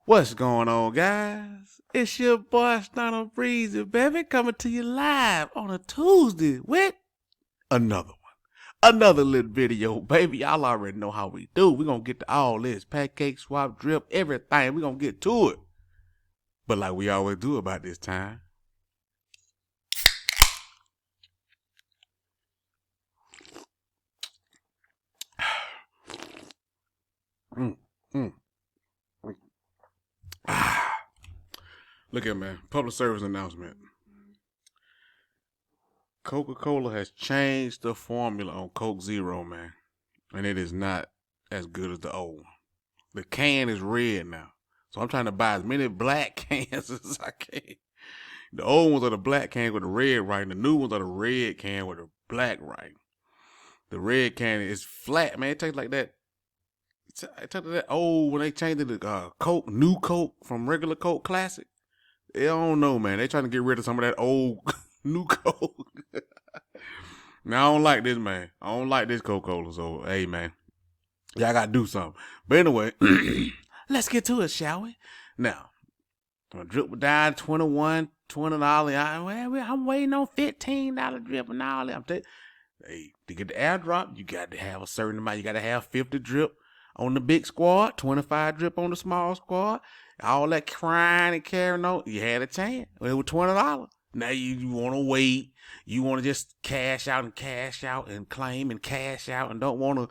What's going on, guys? It's your boy Stunner Breezy, baby, coming to you live on a Tuesday with another one. Another little video, baby. Y'all already know how we do. We're going to get to all this. Pancake, swap, drip, everything. We're going to get to it. But like we always do about this time. Look at man. Public service announcement. Coca-Cola has changed the formula on Coke Zero, man. And it is not as good as the old one. The can is red now. So I'm trying to buy as many black cans as I can. The old ones are the black can with the red writing. The new ones are the red can with the black writing. The red can is flat, man. It tastes like that. It tastes like that old when they changed it to Coke, new Coke from regular Coke Classic. I don't know, man. They trying to get rid of some of that old new Coke. Now I don't like this, man. I don't like this Coca-Cola. So hey, man, y'all gotta do something. But anyway, let's get to it, shall we? Now, I'm drip down $21, $20. I'm waiting on $15 drip and all that. Hey, to get the airdrop, you got to have a certain amount. You got to have 50 drip on the big squad, 25 drip on the small squad. All that crying and carrying on, you had a chance. It was $20. Now you want to wait. You want to just cash out and claim and cash out and don't want to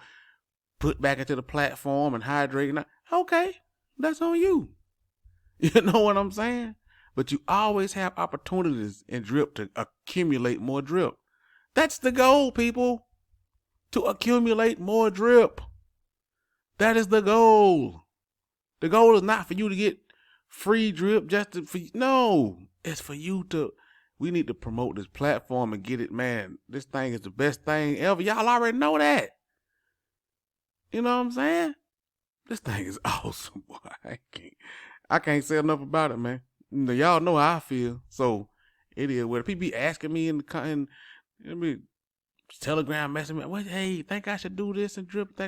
put back into the platform and hydrate. Okay, that's on you. You know what I'm saying? But you always have opportunities in drip to accumulate more drip. That's the goal, people. To accumulate more drip. That is the goal. The goal is not for you to get free drip no. It's for you to, we need to promote this platform and get it, man. This thing is the best thing ever. Y'all already know that. You know what I'm saying? This thing is awesome, boy. I can't say enough about it, man. Y'all know how I feel. So it is what people be asking me in the Telegram messaging me. What? Hey, think I should do this and drip?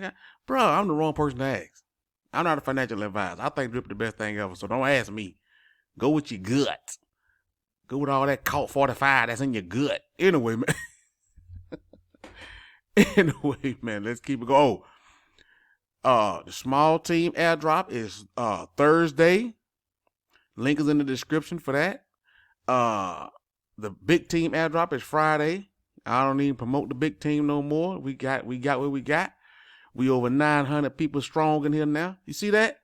Bro, I'm the wrong person to ask. I'm not a financial advisor. I think drip the best thing ever. So don't ask me. Go with your gut. Go with all that Colt 45 that's in your gut. Anyway, man. Let's keep it going. The small team airdrop is Thursday. Link is in the description for that. The big team airdrop is Friday. I don't even promote the big team no more. We got what we got. We over 900 people strong in here now. You see that?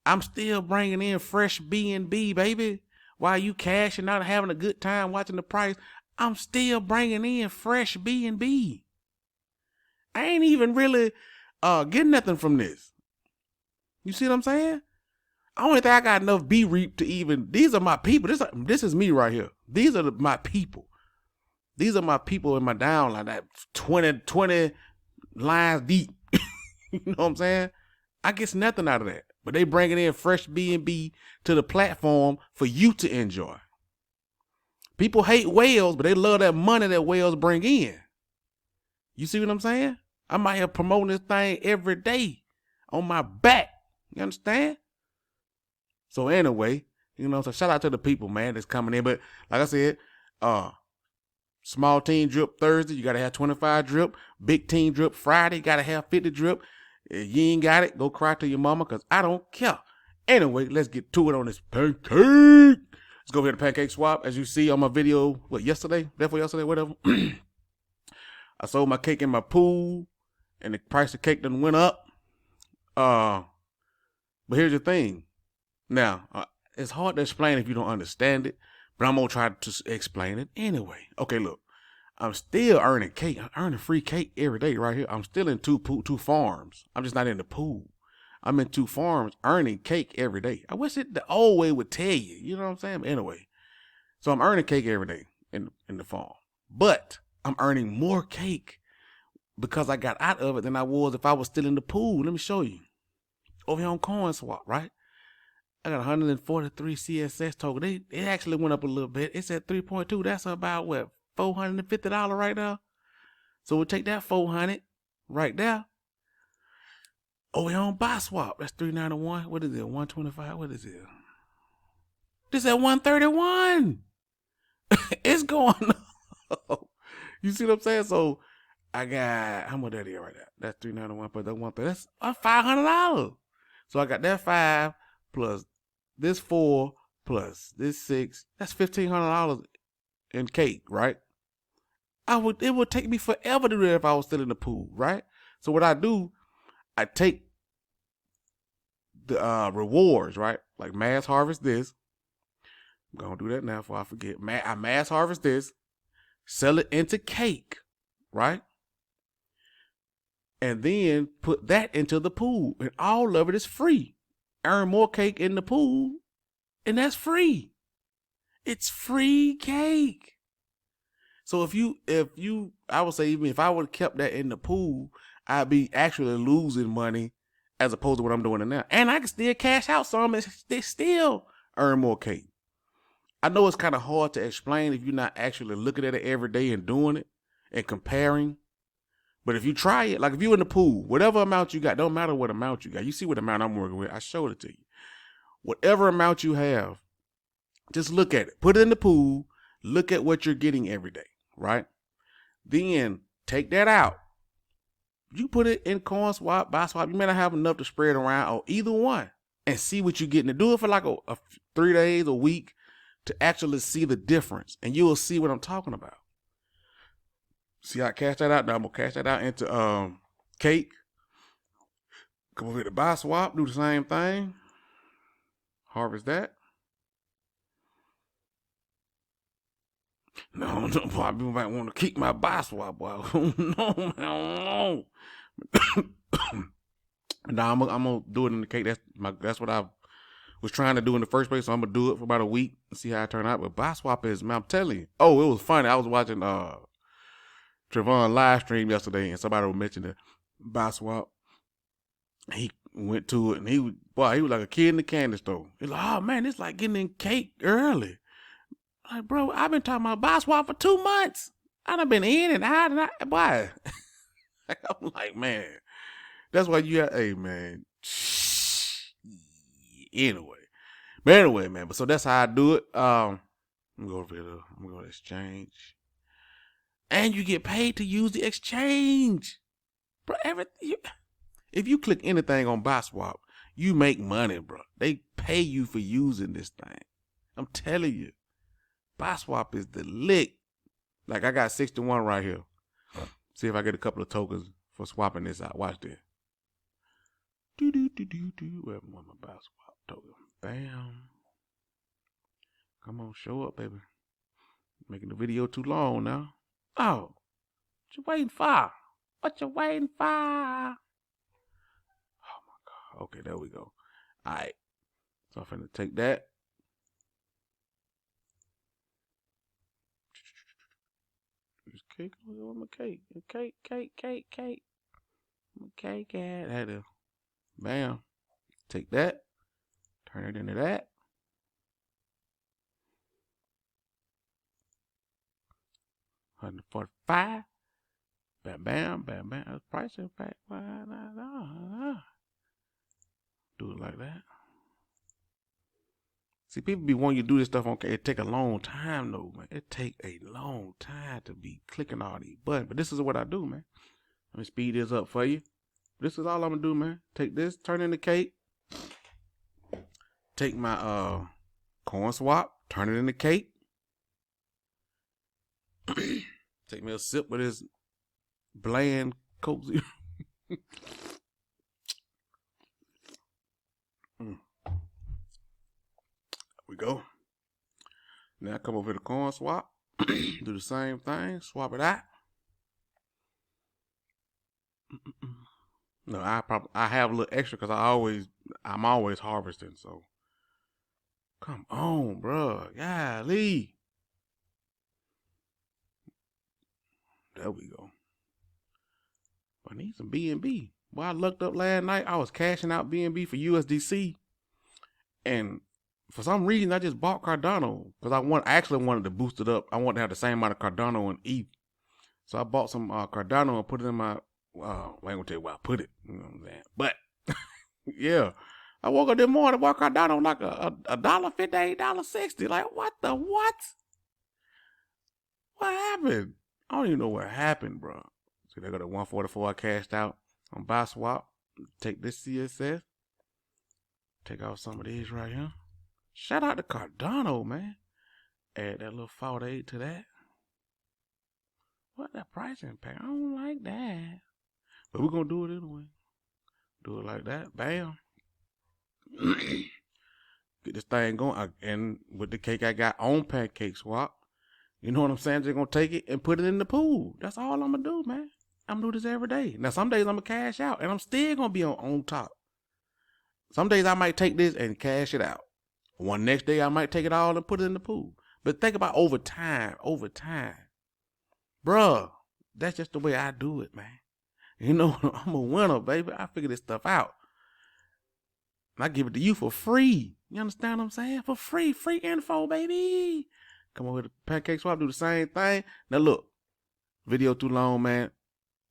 I'm still bringing in fresh B&B, baby. While you cashing out and having a good time watching the price, I'm still bringing in fresh B&B. I ain't even really getting nothing from this. You see what I'm saying? I don't think I got enough B-Reap to even, these are my people. This is me right here. These are my people. These are my people in my downline, that 20 lines deep. You know what I'm saying? I get nothing out of that. But they bringing in fresh B&B to the platform for you to enjoy. People hate whales, but they love that money that whales bring in. You see what I'm saying? I'm out here promoting this thing every day on my back. You understand? So anyway, so shout out to the people, man, that's coming in. But like I said, small team drip Thursday, you got to have 25 drip. Big team drip Friday, you got to have 50 drip. If you ain't got it, go cry to your mama because I don't care. Anyway, let's get to it on this pancake. Let's go over to the pancake swap. As you see on my video, yesterday? Definitely yesterday, whatever. I sold my cake in my pool and the price of cake done went up. But here's the thing. Now, it's hard to explain if you don't understand it, but I'm going to try to explain it anyway. Okay, look. I'm still earning cake. I'm earning free cake every day right here. I'm still in two farms. I'm just not in the pool. I'm in 2 farms earning cake every day. I wish it the old way would tell you. You know what I'm saying? But anyway, so I'm earning cake every day in the farm. But I'm earning more cake because I got out of it than I was if I was still in the pool. Let me show you. Over here on CoinSwap, right? I got 143 CSS token. It actually went up a little bit. It's at 3.2. That's about what? $450 right now. So we'll take that 400 right there. Oh, we on buy swap. That's 391. What is it? 125. What is it? This at 131. It's going up. You see what I'm saying? So I got, how much that is right there? That's 391 plus that 130. That's $500. So I got that 5 plus this 4 plus this 6. That's $1,500 in cake, right? It would take me forever to do it if I was still in the pool, right? So what I do, I take the rewards, right? Like mass harvest this. I'm gonna do that now before I forget. I mass harvest this, sell it into cake, right? And then put that into the pool, and all of it is free. Earn more cake in the pool, and that's free. It's free cake. So I would say even if I would have kept that in the pool, I'd be actually losing money as opposed to what I'm doing now. And I can still cash out some and they still earn more cake. I know it's kind of hard to explain if you're not actually looking at it every day and doing it and comparing. But if you try it, like if you're in the pool, whatever amount you got, don't matter what amount you got. You see what amount I'm working with. I showed it to you. Whatever amount you have, just look at it. Put it in the pool. Look at what you're getting every day, right? Then take that out. You put it in coin swap, buy swap. You may not have enough to spread around or either one and see what you're getting. To do it for like a 3 days, a week to actually see the difference. And you will see what I'm talking about. See how I cash that out? Now I'm going to cash that out into cake. Come over here to buy swap. Do the same thing. Harvest that. No, people might want to keep my buy swap, boy. No. Nah, I'm gonna do it in the cake. That's what I was trying to do in the first place. So I'm gonna do it for about a week and see how it turn out. But buy swap is, man, I'm telling you. Oh, it was funny. I was watching Trevon live stream yesterday, and somebody was mentioning the buy swap. He went to it, and he was like a kid in the candy store. He's like, oh man, it's like getting in cake early. Like, bro, I've been talking about buy swap for 2 months. I done been in and out and out. Why? I'm like, man, that's why you have, hey, man. Anyway, man. But so that's how I do it. I'm gonna go over here. I'm gonna go to exchange. And you get paid to use the exchange. Bro, if you click anything on buy swap, you make money, bro. They pay you for using this thing. I'm telling you. Buy swap is the lick. Like I got 61 right here. See if I get a couple of tokens for swapping this out. Watch this. Where's my buy swap token? Bam. Come on, show up, baby. Making the video too long now. Oh, what you waiting for? What you waiting for? Oh my God. Okay, there we go. All right. So I'm finna take that. Cake, where's my cake? Cake. My cake at had to, bam. Take that, turn it into that. $145. Bam. That's price impact. Do it like that. See, people be wanting you to do this stuff on cake. It take a long time though, man. It take a long time to be clicking all these buttons. But this is what I do, man. Let me speed this up for you. This is all I'm gonna do, man. Take this, turn it into cake. Take my coin swap, turn it into cake. Take me a sip of this bland Coke Zero. We go. Now come over to the coin swap. Do the same thing. Swap it out. No, I have a little extra because I'm always harvesting. So come on, bro. Golly. There we go. I need some BNB. Boy, I looked up last night. I was cashing out BNB for USDC, and for some reason, I just bought Cardano because I actually wanted to boost it up. I wanted to have the same amount of Cardano and ETH. So I bought some Cardano and put it in my, I ain't gonna tell you where I put it. You know what I'm saying? But Yeah. I woke up this morning, walk out down on like a $1.50, $8.60. Like, what the what? What happened? I don't even know what happened, bro. See, they got a 144 I cashed out on buy swap. Take this CSS. Take out some of these right here. Shout out to Cardano, man. Add that little 48 to that. What that price impact? I don't like that. But we're going to do it anyway. Do it like that. Bam. Get this thing going. And with the cake I got on Pancake Swap, you know what I'm saying? Just going to take it and put it in the pool. That's all I'm going to do, man. I'm going to do this every day. Now, some days I'm going to cash out, and I'm still going to be on top. Some days I might take this and cash it out. One next day I might take it all and put it in the pool. But think about over time. Bruh, that's just the way I do it, man. You know, I'm a winner, baby. I figure this stuff out. And I give it to you for free. You understand what I'm saying? For free. Free info, baby. Come over to Pancake Swap, do the same thing. Now look, video too long, man.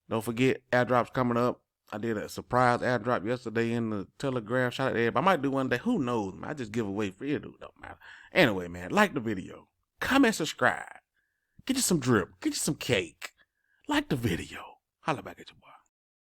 Don't forget, airdrop's coming up. I did a surprise airdrop yesterday in the Telegram. Shout out to everybody. I might do one day. Who knows, man? I just give away free. It don't matter. Anyway, man, like the video. Comment, subscribe. Get you some drip. Get you some cake. Like the video. Holla back at your boy.